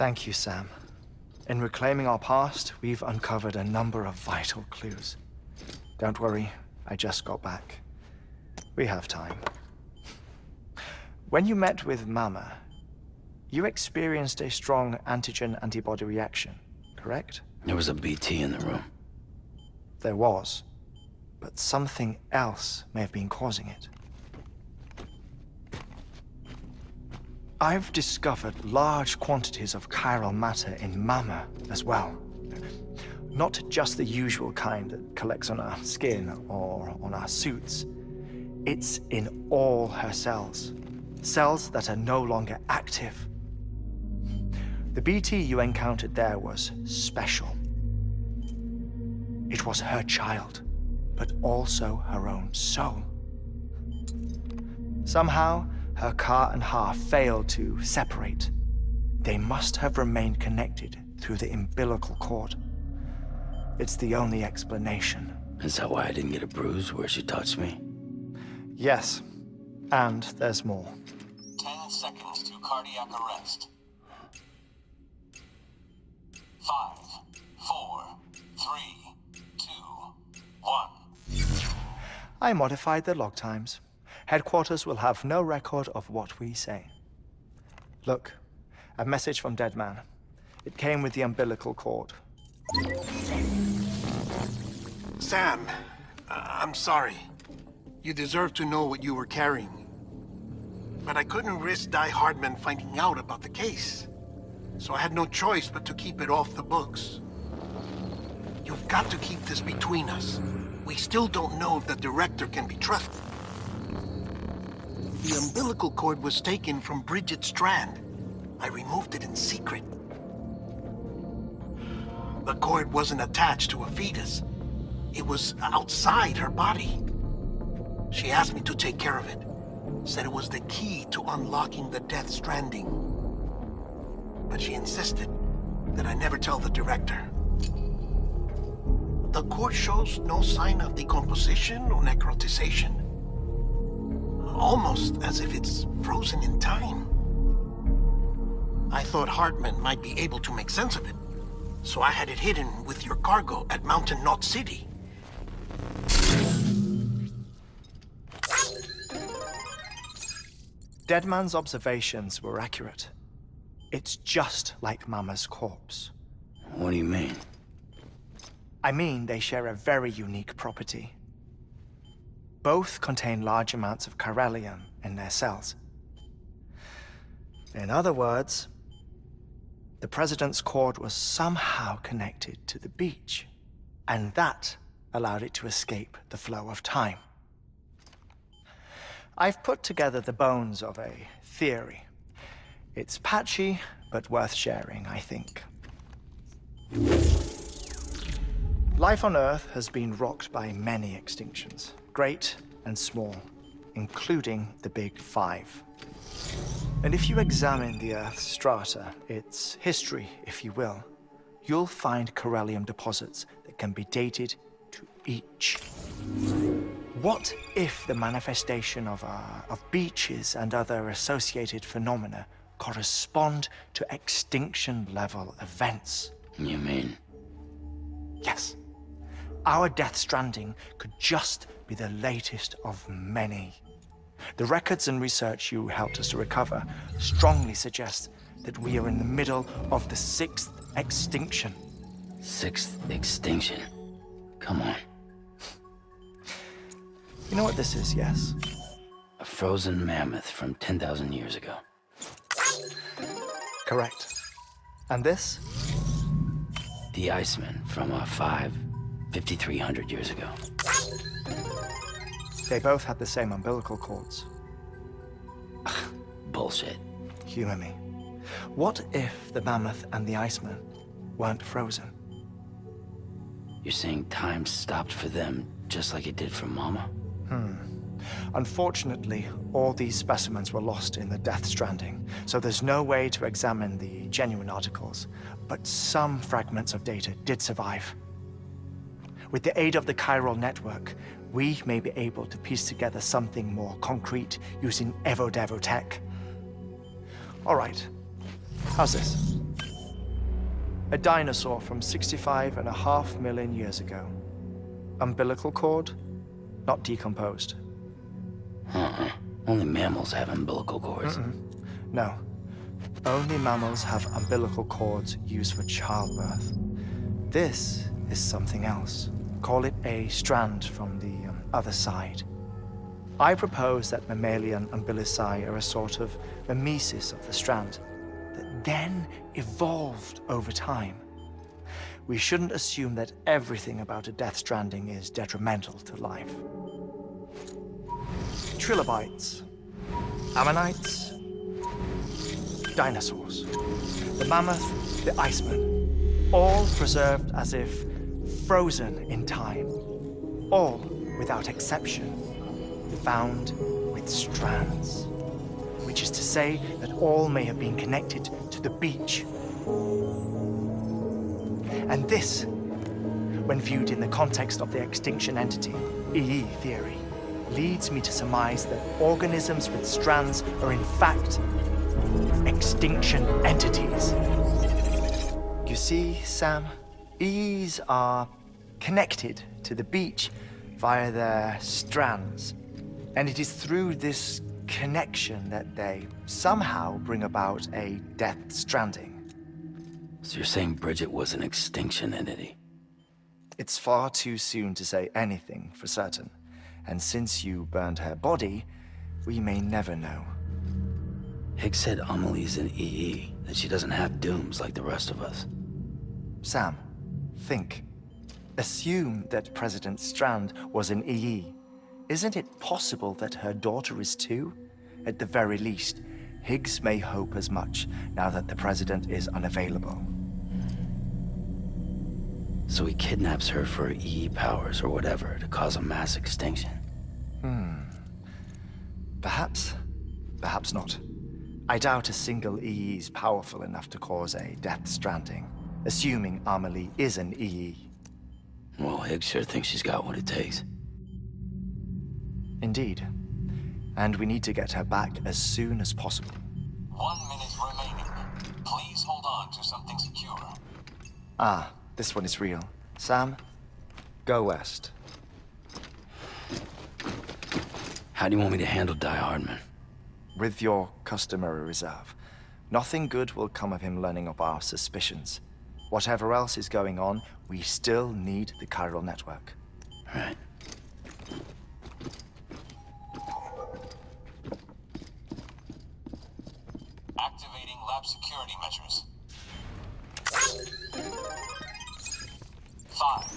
Thank you, Sam. In reclaiming our past, we've uncovered a number of vital clues. Don't worry, I just got back. We have time. When you met with Mama, you experienced a strong antigen-antibody reaction, correct? There was a BT in the room. There was, but something else may have been causing it. I've discovered large quantities of chiral matter in Mama as well. Not just the usual kind that collects on our skin or on our suits. It's in all her cells. Cells that are no longer active. The BT you encountered there was special. It was her child, but also her own soul. Somehow, her car and half failed to separate. They must have remained connected through the umbilical cord. It's the only explanation. Is that why I didn't get a bruise where she touched me? Yes, and there's more. 10 seconds to cardiac arrest. 5, 4, 3, 2, 1. I modified the log times. Headquarters will have no record of what we say. Look, a message from Deadman. It came with the umbilical cord. Sam, I'm sorry. You deserve to know what you were carrying. But I couldn't risk Heartman finding out about the case. So I had no choice but to keep it off the books. You've got to keep this between us. We still don't know if the director can be trusted. The umbilical cord was taken from Bridget Strand. I removed it in secret. The cord wasn't attached to a fetus. It was outside her body. She asked me to take care of it. Said it was the key to unlocking the Death Stranding. But she insisted that I never tell the director. The cord shows no sign of decomposition or necrotization. Almost as if it's frozen in time. I thought Heartman might be able to make sense of it, so I had it hidden with your cargo at Mountain Knot City. Deadman's observations were accurate. It's just like Mama's corpse. What do you mean? I mean, they share a very unique property. Both contain large amounts of chiralium in their cells. In other words, the President's cord was somehow connected to the beach, and that allowed it to escape the flow of time. I've put together the bones of a theory. It's patchy, but worth sharing, I think. Life on Earth has been rocked by many extinctions, great and small, including the Big Five. And if you examine the Earth's strata, its history, if you will, you'll find chiralium deposits that can be dated to each. What if the manifestation of beaches and other associated phenomena correspond to extinction-level events? You mean? Yes. Our Death Stranding could just be the latest of many. The records and research you helped us to recover strongly suggest that we are in the middle of the 6th extinction. 6th extinction? Come on. You know what this is, yes? A frozen mammoth from 10,000 years ago. Correct. And this? The Iceman from 5,300 years ago. They both had the same umbilical cords. Bullshit. Humor me. What if the mammoth and the Iceman weren't frozen? You're saying time stopped for them just like it did for Mama? Unfortunately, all these specimens were lost in the Death Stranding, so there's no way to examine the genuine articles, but some fragments of data did survive. With the aid of the chiral network, we may be able to piece together something more concrete using Evo-Devo tech. All right, how's this? A dinosaur from 65.5 million years ago. Umbilical cord, not decomposed. Only mammals have umbilical cords. No. Only mammals have umbilical cords used for childbirth. This is something else. Call it a strand from the other side. I propose that mammalian umbilici are a sort of mimesis of the strand that then evolved over time. We shouldn't assume that everything about a Death Stranding is detrimental to life. Trilobites, ammonites, dinosaurs, the mammoth, the iceman, all preserved as if frozen in time, all, without exception, found with strands, which is to say that all may have been connected to the beach. And this, when viewed in the context of the extinction entity, EE theory, leads me to surmise that organisms with strands are in fact extinction entities. You see, Sam, EEs are connected to the beach via their strands. And it is through this connection that they somehow bring about a Death Stranding. So you're saying Bridget was an extinction entity? It's far too soon to say anything for certain. And since you burned her body, we may never know. Higgs said Amelie's an EE, that she doesn't have dooms like the rest of us. Sam, think. Assume that President Strand was an EE. Isn't it possible that her daughter is too? At the very least, Higgs may hope as much now that the president is unavailable. So he kidnaps her for EE powers or whatever to cause a mass extinction. Perhaps. Perhaps not. I doubt a single EE is powerful enough to cause a Death Stranding, assuming Amelie is an EE. Well, Higgs sure thinks she's got what it takes. Indeed. And we need to get her back as soon as possible. 1 minute remaining. Please hold on to something secure. Ah, this one is real. Sam, go west. How do you want me to handle Die Hardman? With your customary reserve. Nothing good will come of him learning of our suspicions. Whatever else is going on, we still need the chiral network. Right. Activating lab security measures. 5,